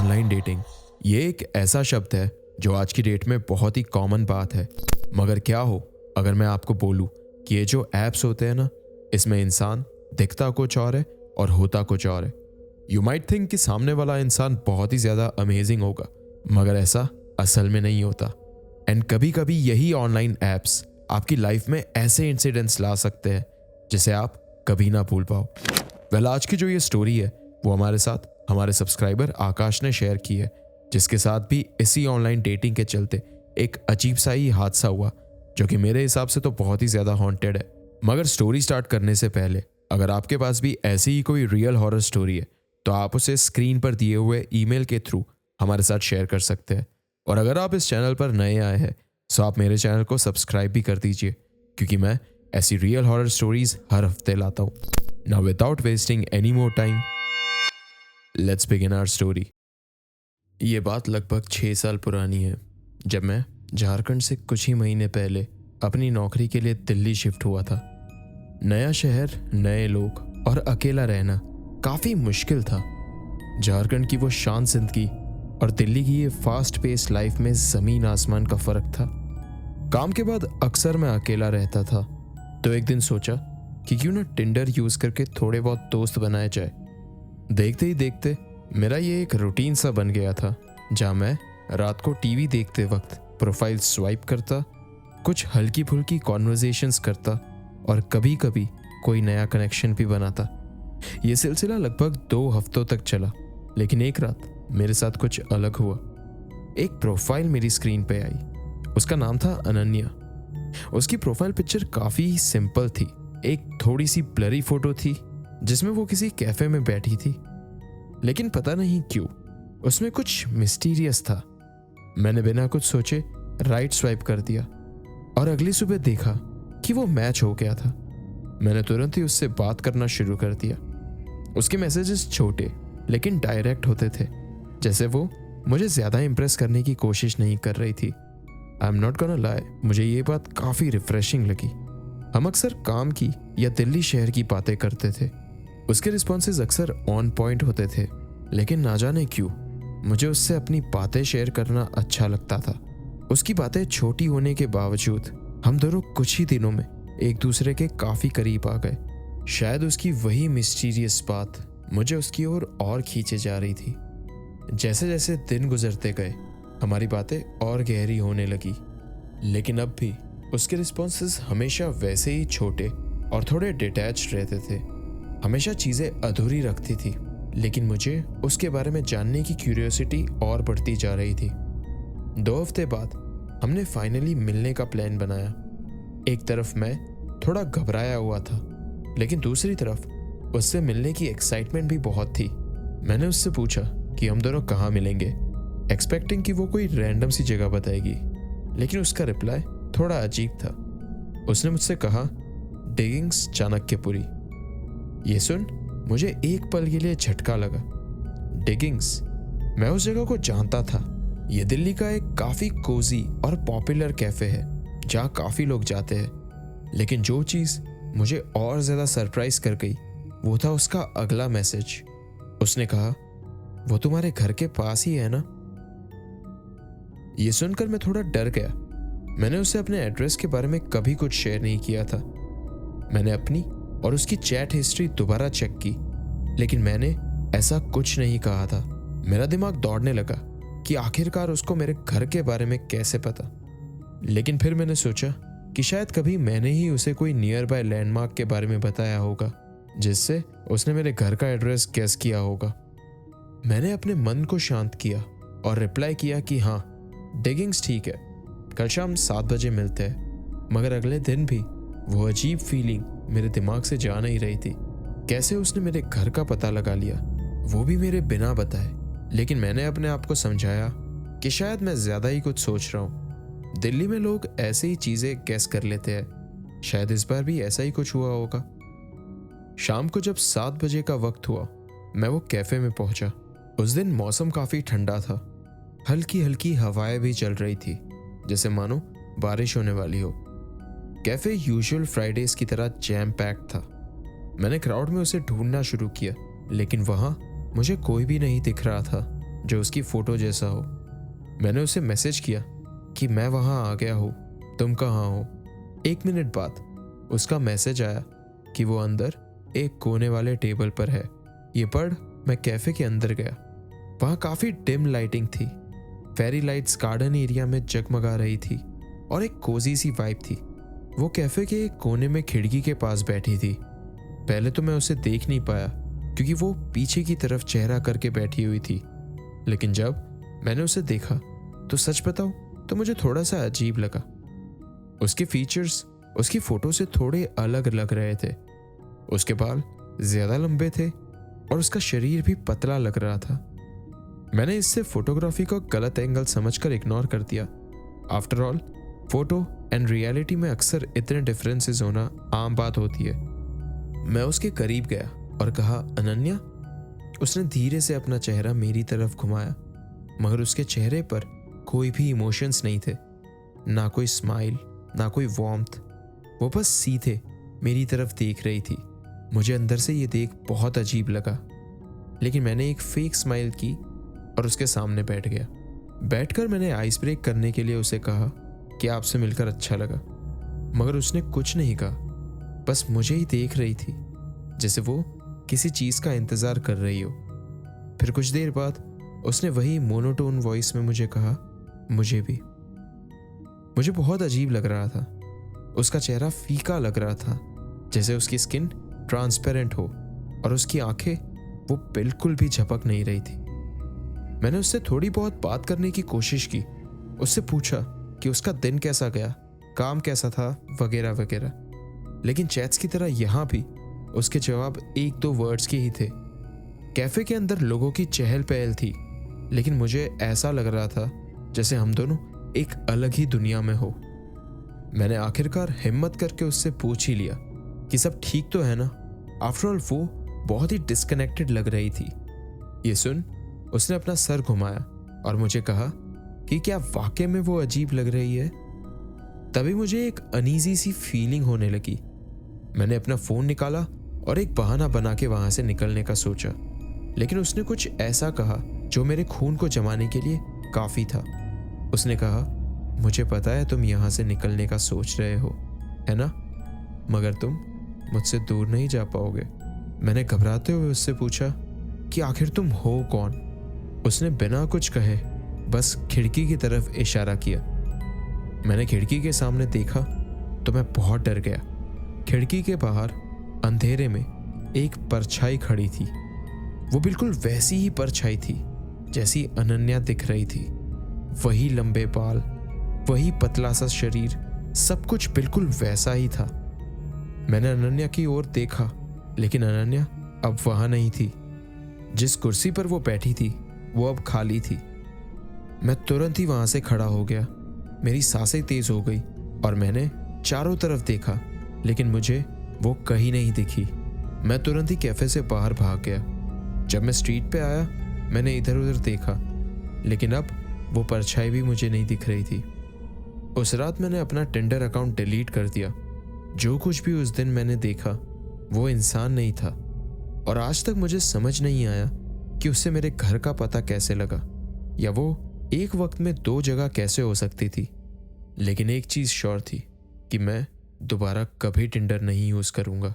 Online dating ये एक ऐसा शब्द है जो आज की डेट में बहुत ही कॉमन बात है। मगर क्या हो अगर मैं आपको बोलूं कि ये जो ऐप्स होते हैं ना, इसमें इंसान दिखता कुछ और है और होता कुछ और है। यू माइट थिंक कि सामने वाला इंसान बहुत ही ज़्यादा अमेजिंग होगा, मगर ऐसा असल में नहीं होता। एंड कभी कभी यही ऑनलाइन ऐप्स आपकी लाइफ में ऐसे इंसिडेंट्स ला सकते हैं जिसे आप कभी ना भूल पाओ। वेल, आज की जो ये स्टोरी है वो हमारे साथ हमारे सब्सक्राइबर आकाश ने शेयर की है, जिसके साथ भी इसी ऑनलाइन डेटिंग के चलते एक अजीब सा ही हादसा हुआ जो कि मेरे हिसाब से तो बहुत ही ज़्यादा हॉन्टेड है। मगर स्टोरी स्टार्ट करने से पहले अगर आपके पास भी ऐसी ही कोई रियल हॉरर स्टोरी है तो आप उसे स्क्रीन पर दिए हुए ईमेल के थ्रू हमारे साथ शेयर कर सकते हैं। और अगर आप इस चैनल पर नए आए हैं तो आप मेरे चैनल को सब्सक्राइब भी कर दीजिए, क्योंकि मैं ऐसी रियल हॉरर स्टोरीज हर हफ्ते लाता हूँ। Now without wasting any more time, let's begin our story. ये बात लगभग 6 साल पुरानी है, जब मैं झारखंड से कुछ ही महीने पहले अपनी नौकरी के लिए दिल्ली शिफ्ट हुआ था। नया शहर, नए लोग और अकेला रहना काफ़ी मुश्किल था। झारखंड की वो शांत जिंदगी और दिल्ली की ये फास्ट पेस लाइफ में ज़मीन आसमान का फ़र्क था। काम के बाद अक्सर मैं अकेला रहता था, तो एक दिन सोचा कि क्यों ना टिंडर यूज़ करके थोड़े बहुत दोस्त बनाए जाए। देखते ही देखते मेरा ये एक रूटीन सा बन गया था, जहाँ मैं रात को टीवी देखते वक्त प्रोफाइल स्वाइप करता, कुछ हल्की फुल्की कॉन्वर्जेशंस करता और कभी कभी कोई नया कनेक्शन भी बनाता। ये सिलसिला लगभग 2 हफ्तों तक चला, लेकिन एक रात मेरे साथ कुछ अलग हुआ। एक प्रोफाइल मेरी स्क्रीन पे आई। उसका नाम था अनन्या। उसकी प्रोफाइल पिक्चर काफ़ी सिंपल थी। एक थोड़ी सी ब्लरी फोटो थी जिसमें वो किसी कैफे में बैठी थी, लेकिन पता नहीं क्यों उसमें कुछ मिस्टीरियस था। मैंने बिना कुछ सोचे राइट स्वाइप कर दिया और अगली सुबह देखा कि वो मैच हो गया था। मैंने तुरंत ही उससे बात करना शुरू कर दिया। उसके मैसेजेस छोटे लेकिन डायरेक्ट होते थे, जैसे वो मुझे ज़्यादा इम्प्रेस करने की कोशिश नहीं कर रही थी। I am not gonna lie, मुझे ये बात काफ़ी रिफ्रेशिंग लगी। हम अक्सर काम की या दिल्ली शहर की बातें करते थे। उसके रिस्पॉन्सेज अक्सर ऑन पॉइंट होते थे, लेकिन ना जाने क्यों मुझे उससे अपनी बातें शेयर करना अच्छा लगता था। उसकी बातें छोटी होने के बावजूद हम दोनों कुछ ही दिनों में एक दूसरे के काफ़ी करीब आ गए। शायद उसकी वही मिस्टीरियस बात मुझे उसकी ओर और खींचे जा रही थी। जैसे जैसे दिन गुजरते गए हमारी बातें और गहरी होने लगी, लेकिन अब भी उसके रिस्पॉन्सेज हमेशा वैसे ही छोटे और थोड़े डिटैच्ड रहते थे। हमेशा चीज़ें अधूरी रखती थी, लेकिन मुझे उसके बारे में जानने की क्यूरियोसिटी और बढ़ती जा रही थी। 2 हफ्ते बाद हमने फाइनली मिलने का प्लान बनाया। एक तरफ मैं थोड़ा घबराया हुआ था, लेकिन दूसरी तरफ उससे मिलने की एक्साइटमेंट भी बहुत थी। मैंने उससे पूछा कि हम दोनों कहाँ मिलेंगे, एक्सपेक्टिंग कि वो कोई रैंडम सी जगह बताएगी, लेकिन उसका रिप्लाई थोड़ा अजीब था। उसने मुझसे कहा, डिगिंग्स, चाणक्यपुरी। ये सुन मुझे एक पल के लिए झटका लगा। डिगिंग्स, मैं उस जगह को जानता था। ये दिल्ली का एक काफ़ी कोजी और पॉपुलर कैफ़े है जहाँ काफ़ी लोग जाते हैं। लेकिन जो चीज़ मुझे और ज़्यादा सरप्राइज कर गई वो था उसका अगला मैसेज। उसने कहा, वो तुम्हारे घर के पास ही है ना? ये सुनकर मैं थोड़ा डर गया। मैंने उससे अपने एड्रेस के बारे में कभी कुछ शेयर नहीं किया था। मैंने अपनी और उसकी चैट हिस्ट्री दोबारा चेक की, लेकिन मैंने ऐसा कुछ नहीं कहा था। मेरा दिमाग दौड़ने लगा कि आखिरकार उसको मेरे घर के बारे में कैसे पता। लेकिन फिर मैंने सोचा कि शायद कभी मैंने ही उसे कोई नियर बाय लैंडमार्क के बारे में बताया होगा, जिससे उसने मेरे घर का एड्रेस गेस किया होगा। मैंने अपने मन को शांत किया और रिप्लाई किया कि हाँ, डिगिंग्स ठीक है, कल शाम 7 बजे मिलते हैं। मगर अगले दिन भी वो अजीब फीलिंग मेरे दिमाग से जा नहीं रही थी। कैसे उसने मेरे घर का पता लगा लिया, वो भी मेरे बिना बताए। लेकिन मैंने अपने आप को समझाया कि शायद मैं ज़्यादा ही कुछ सोच रहा हूँ। दिल्ली में लोग ऐसे ही चीज़ें गेस कर लेते हैं, शायद इस बार भी ऐसा ही कुछ हुआ होगा। शाम को जब 7 बजे का वक्त हुआ, मैं वो कैफ़े में पहुँचा। उस दिन मौसम काफ़ी ठंडा था। हल्की हल्की हवाएं भी चल रही थी, जैसे मानो बारिश होने वाली हो। कैफ़े यूजुअल फ्राइडेज की तरह जैम पैक्ड था। मैंने क्राउड में उसे ढूंढना शुरू किया, लेकिन वहाँ मुझे कोई भी नहीं दिख रहा था जो उसकी फ़ोटो जैसा हो। मैंने उसे मैसेज किया कि मैं वहाँ आ गया हूँ, तुम कहाँ हो। 1 मिनट बाद उसका मैसेज आया कि वो अंदर एक कोने वाले टेबल पर है। ये पढ़ मैं कैफ़े के अंदर गया। वहाँ काफ़ी डिम लाइटिंग थी। फेरी लाइट्स गार्डन एरिया में जगमगा रही थी और एक कोजी सी वाइब थी। वो कैफ़े के एक कोने में खिड़की के पास बैठी थी। पहले तो मैं उसे देख नहीं पाया क्योंकि वो पीछे की तरफ चेहरा करके बैठी हुई थी, लेकिन जब मैंने उसे देखा तो सच बताऊं तो मुझे थोड़ा सा अजीब लगा। उसके फीचर्स उसकी फ़ोटो से थोड़े अलग लग रहे थे। उसके बाल ज़्यादा लंबे थे और उसका शरीर भी पतला लग रहा था। मैंने इससे फोटोग्राफी को गलत एंगल समझकर इग्नोर कर दिया। After all photo and reality में अक्सर इतने डिफरेंसेस होना आम बात होती है। मैं उसके करीब गया और कहा, अनन्या। उसने धीरे से अपना चेहरा मेरी तरफ घुमाया, मगर उसके चेहरे पर कोई भी इमोशंस नहीं थे, ना कोई स्माइल, ना कोई वार्मथ। वो बस सीधे मेरी तरफ देख रही थी। मुझे अंदर से ये देख बहुत अजीब लगा, लेकिन मैंने एक फेक स्माइल की और उसके सामने बैठ गया। बैठकर मैंने आइस ब्रेक करने के लिए उसे कहा कि आपसे मिलकर अच्छा लगा, मगर उसने कुछ नहीं कहा, बस मुझे ही देख रही थी जैसे वो किसी चीज़ का इंतज़ार कर रही हो। फिर कुछ देर बाद उसने वही मोनोटोन वॉइस में मुझे कहा, मुझे भी। मुझे बहुत अजीब लग रहा था। उसका चेहरा फीका लग रहा था, जैसे उसकी स्किन ट्रांसपेरेंट हो और उसकी आंखें वो बिल्कुल भी झपक नहीं रही थी। मैंने उससे थोड़ी बहुत बात करने की कोशिश की। उससे पूछा कि उसका दिन कैसा गया, काम कैसा था, वगैरह वगैरह, लेकिन चैट्स की तरह यहाँ भी उसके जवाब 1-2 वर्ड्स के ही थे। कैफ़े के अंदर लोगों की चहल पहल थी, लेकिन मुझे ऐसा लग रहा था जैसे हम दोनों एक अलग ही दुनिया में हो। मैंने आखिरकार हिम्मत करके उससे पूछ ही लिया कि सब ठीक तो है ना। आफ्टर ऑल वो बहुत ही डिस्कनेक्टेड लग रही थी। ये सुन उसने अपना सर घुमाया और मुझे कहा कि क्या वाकई में वो अजीब लग रही है। तभी मुझे एक अनईजी सी फीलिंग होने लगी। मैंने अपना फ़ोन निकाला और एक बहाना बना के वहाँ से निकलने का सोचा, लेकिन उसने कुछ ऐसा कहा जो मेरे खून को जमाने के लिए काफ़ी था। उसने कहा, मुझे पता है तुम यहाँ से निकलने का सोच रहे हो, है ना, मगर तुम मुझसे दूर नहीं जा पाओगे। मैंने घबराते हुए उससे पूछा कि आखिर तुम हो कौन। उसने बिना कुछ कहे बस खिड़की की तरफ इशारा किया। मैंने खिड़की के सामने देखा तो मैं बहुत डर गया। खिड़की के बाहर अंधेरे में एक परछाई खड़ी थी। वो बिल्कुल वैसी ही परछाई थी जैसी अनन्या दिख रही थी। वही लंबे बाल, वही पतला सा शरीर, सब कुछ बिल्कुल वैसा ही था। मैंने अनन्या की ओर देखा, लेकिन अनन्या अब वहां नहीं थी। जिस कुर्सी पर वो बैठी थी वो अब खाली थी। मैं तुरंत ही वहां से खड़ा हो गया। मेरी सांसें तेज हो गई और मैंने चारों तरफ देखा, लेकिन मुझे वो कहीं नहीं दिखी। मैं तुरंत ही कैफे से बाहर भाग गया। जब मैं स्ट्रीट पे आया मैंने इधर उधर देखा, लेकिन अब वो परछाई भी मुझे नहीं दिख रही थी। उस रात मैंने अपना टिंडर अकाउंट डिलीट कर दिया। जो कुछ भी उस दिन मैंने देखा वो इंसान नहीं था, और आज तक मुझे समझ नहीं आया कि उससे मेरे घर का पता कैसे लगा, या वो एक वक्त में 2 जगह कैसे हो सकती थी। लेकिन एक चीज़ श्योर थी कि मैं दोबारा कभी टिंडर नहीं यूज़ करूँगा।